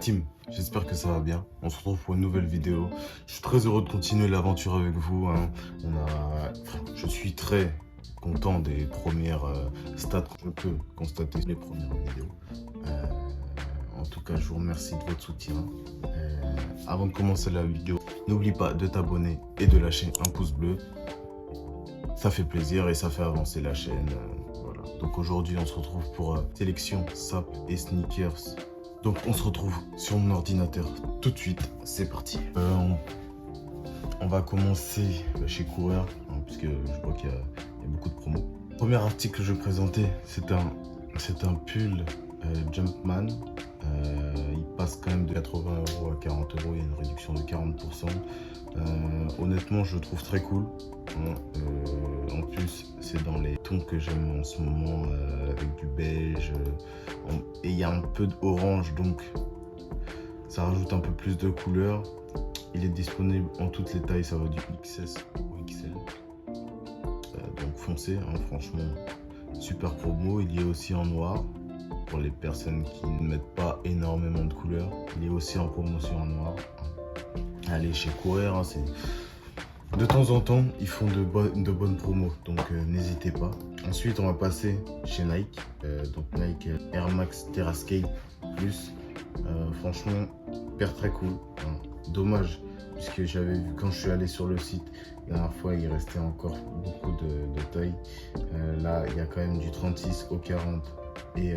team, j'espère que ça va bien. On se retrouve pour une nouvelle vidéo. Je suis très heureux de continuer l'aventure avec vous. Je suis très content des premières stats que je peux constater sur les premières vidéos. En tout cas, je vous remercie de votre soutien. Avant de commencer la vidéo, n'oublie pas de t'abonner et de lâcher un pouce bleu. Ça fait plaisir et ça fait avancer la chaîne. Voilà. Donc aujourd'hui, on se retrouve pour sélection SAP et sneakers. Donc on se retrouve sur mon ordinateur tout de suite. C'est parti. On va commencer chez Coureur, puisque je vois qu'il y a beaucoup de promos. Le premier article que je vais présenter, c'est un pull Jumpman. Il passe quand même de 80 € à 40 €. Il y a une réduction de 40%. Honnêtement, je le trouve très cool. En plus, c'est dans les tons que j'aime en ce moment, avec du beige. Et il y a un peu d'orange, donc ça rajoute un peu plus de couleur. Il est disponible en toutes les tailles, ça va du XS au XL. Donc foncé, franchement, super promo. Il y est aussi en noir. Pour les personnes qui ne mettent pas énormément de couleurs, il est aussi en promotion en noir. Allez chez Coureur, de temps en temps, ils font de bonnes promos, donc n'hésitez pas. Ensuite, on va passer chez Nike, donc Nike Air Max Terrascape Plus. Franchement, paire très cool. Dommage, puisque j'avais vu quand je suis allé sur le site, la dernière fois, il restait encore beaucoup de tailles. Là, il y a quand même du 36 au 40 et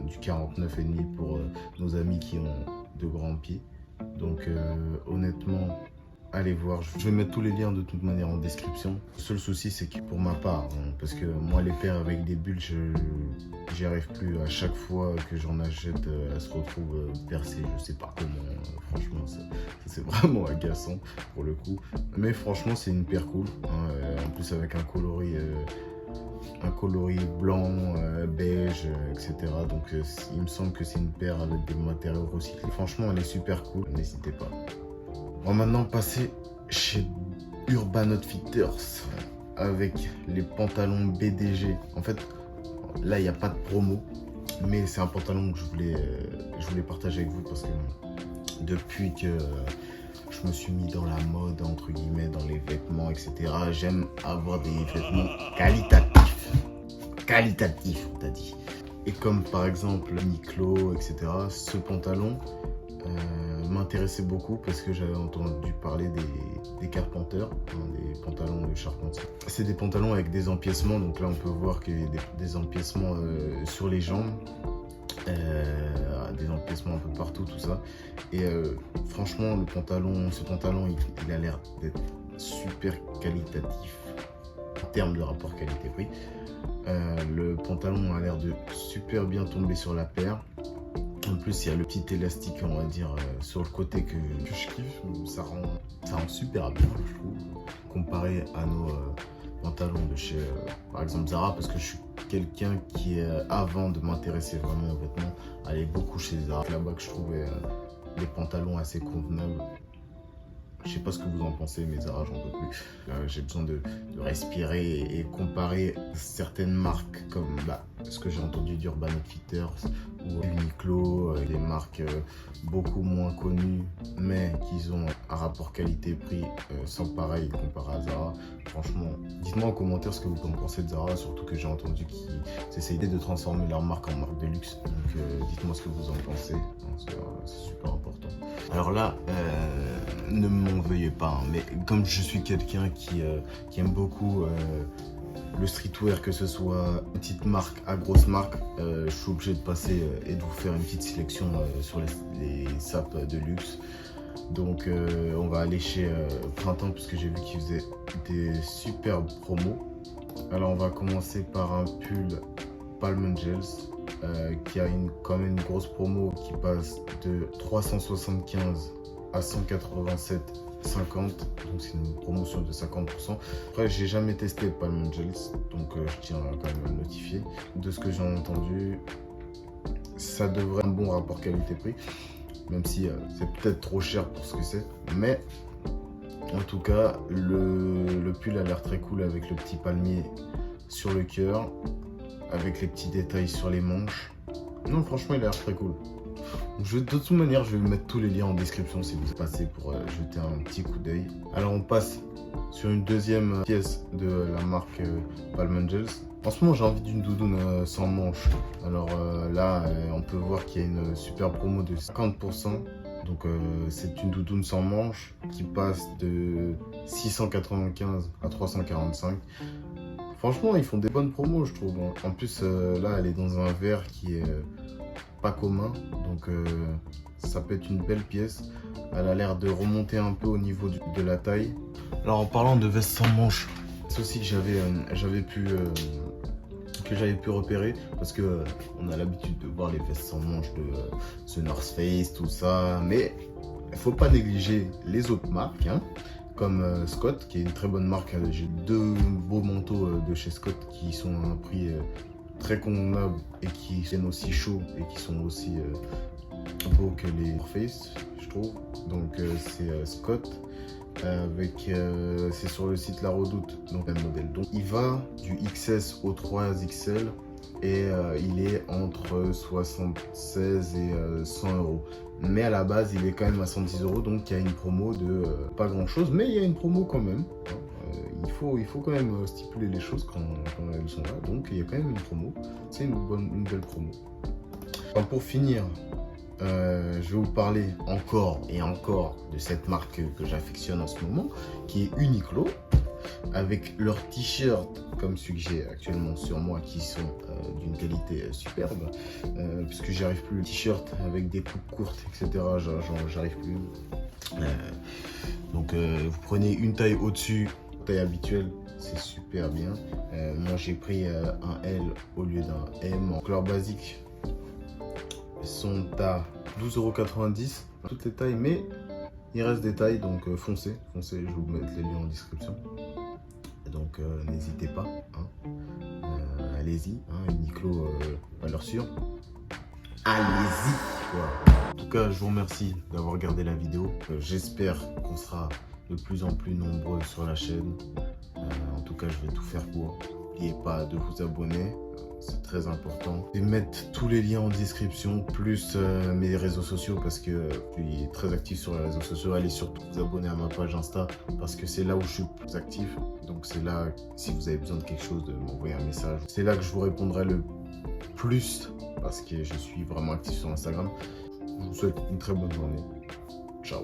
du 49,5 pour nos amis qui ont de grands pieds. Donc honnêtement, allez voir, je vais mettre tous les liens de toute manière en description. Le seul souci, c'est que pour ma part, parce que moi les paires avec des bulles, j'y arrive plus. À chaque fois que j'en achète, elles se retrouvent percées, je sais pas comment. Franchement, ça c'est vraiment agaçant pour le coup. Mais franchement, c'est une paire cool. En plus avec un coloris blanc, beige, etc. Donc il me semble que c'est une paire avec des matériaux recyclés. Franchement, elle est super cool, n'hésitez pas. On va maintenant passer chez Urban Outfitters avec les pantalons BDG. En fait, là, il n'y a pas de promo, mais c'est un pantalon que je voulais partager avec vous parce que depuis que je me suis mis dans la mode, entre guillemets, dans les vêtements, etc., j'aime avoir des vêtements qualitatifs, on t'a dit. Et comme par exemple Uniqlo, etc., ce pantalon m'intéressait beaucoup parce que j'avais entendu parler des carpenteurs, des pantalons de charpentier. C'est des pantalons avec des empiècements, donc là on peut voir qu'il y a des empiècements sur les jambes, des empiècements un peu partout, tout ça. Et franchement, ce pantalon, il a l'air d'être super qualitatif en termes de rapport qualité-prix. Le pantalon a l'air de super bien tomber sur la paire. En plus, il y a le petit élastique, on va dire, sur le côté que je kiffe. Ça rend super bien, je trouve, comparé à nos pantalons de chez, par exemple, Zara, parce que je suis quelqu'un qui, avant de m'intéresser vraiment aux vêtements, allait beaucoup chez Zara. Là-bas que je trouvais des pantalons assez convenables. Je sais pas ce que vous en pensez, mais Zara, j'en peux plus. J'ai besoin de respirer et comparer certaines marques comme ce que j'ai entendu d'Urban Outfitters ou Uniqlo, des marques beaucoup moins connues, mais qui ont un rapport qualité-prix sans pareil comparé à Zara. Franchement, dites-moi en commentaire ce que vous en pensez de Zara, surtout que j'ai entendu qu'ils essayaient de transformer leur marque en marque de luxe. Donc dites-moi ce que vous en pensez, c'est super important. Alors là, ne m'en veuillez pas, mais comme je suis quelqu'un qui aime beaucoup le streetwear, que ce soit petite marque à grosse marque, je suis obligé de passer et de vous faire une petite sélection sur les sapes de luxe. Donc on va aller chez Printemps, puisque j'ai vu qu'ils faisaient des superbes promos. Alors on va commencer par un pull Palm Angels qui a quand même une grosse promo qui passe de 375 à 187,50, donc c'est une promotion de 50%. Après, j'ai jamais testé Palm Angels, donc je tiens quand même à le notifier. De ce que j'ai entendu, ça devrait être un bon rapport qualité-prix, même si c'est peut-être trop cher pour ce que c'est. Mais en tout cas, le pull a l'air très cool avec le petit palmier sur le cœur, avec les petits détails sur les manches. Non, franchement, il a l'air très cool. De toute manière, je vais vous mettre tous les liens en description si vous passez pour jeter un petit coup d'œil. Alors on passe sur une deuxième pièce de la marque Palm Angels. En ce moment, j'ai envie d'une doudoune sans manches. Alors là, on peut voir qu'il y a une super promo de 50%. Donc c'est une doudoune sans manches qui passe de 695 à 345. Franchement, ils font des bonnes promos, je trouve. En plus, là, elle est dans un verre qui est pas commun. Donc ça peut être une belle pièce. Elle a l'air de remonter un peu au niveau de la taille. Alors en parlant de veste sans manches, c'est aussi que j'avais pu repérer parce que on a l'habitude de voir les vestes sans manches de The North Face, tout ça, mais il faut pas négliger les autres marques, hein, comme Scott, qui est une très bonne marque. J'ai deux beaux manteaux de chez Scott qui sont à un prix très convenable et qui viennent aussi chauds et qui sont aussi beaux que les North Face, je trouve. Donc c'est Scott. C'est sur le site La Redoute, donc un modèle. Donc il va du XS au 3XL et il est entre 76 et 100 euros. Mais à la base, il est quand même à 110 euros, donc il y a une promo de pas grand chose, mais il y a une promo quand même. Il faut quand même stipuler les choses quand elles sont là, donc il y a quand même une promo. C'est une belle promo. Enfin, pour finir, je vais vous parler encore et encore de cette marque que j'affectionne en ce moment, qui est Uniqlo, avec leurs t-shirts comme celui que j'ai actuellement sur moi, qui sont d'une qualité superbe, puisque j'arrive plus, t-shirt avec des coupes courtes, etc. J'arrive plus. Donc vous prenez une taille au-dessus, taille habituelle, c'est super bien. Moi j'ai pris un L au lieu d'un M. En couleur basique, sont à 12,90 €, toutes les tailles, mais il reste des tailles, donc foncez, je vais vous mettre les liens en description. Donc n'hésitez pas, hein. Allez-y, hein, Uniqlo, valeur sûre. Allez-y, voilà. En tout cas, je vous remercie d'avoir regardé la vidéo. J'espère qu'on sera de plus en plus nombreux sur la chaîne. En tout cas, je vais tout faire pour. N'oubliez pas de vous abonner. C'est très important. Et mettre tous les liens en description, plus mes réseaux sociaux, parce que je suis très actif sur les réseaux sociaux. Allez surtout vous abonner à ma page Insta, parce que c'est là où je suis le plus actif. Donc c'est là, si vous avez besoin de quelque chose, de m'envoyer un message. C'est là que je vous répondrai le plus, parce que je suis vraiment actif sur Instagram. Je vous souhaite une très bonne journée. Ciao.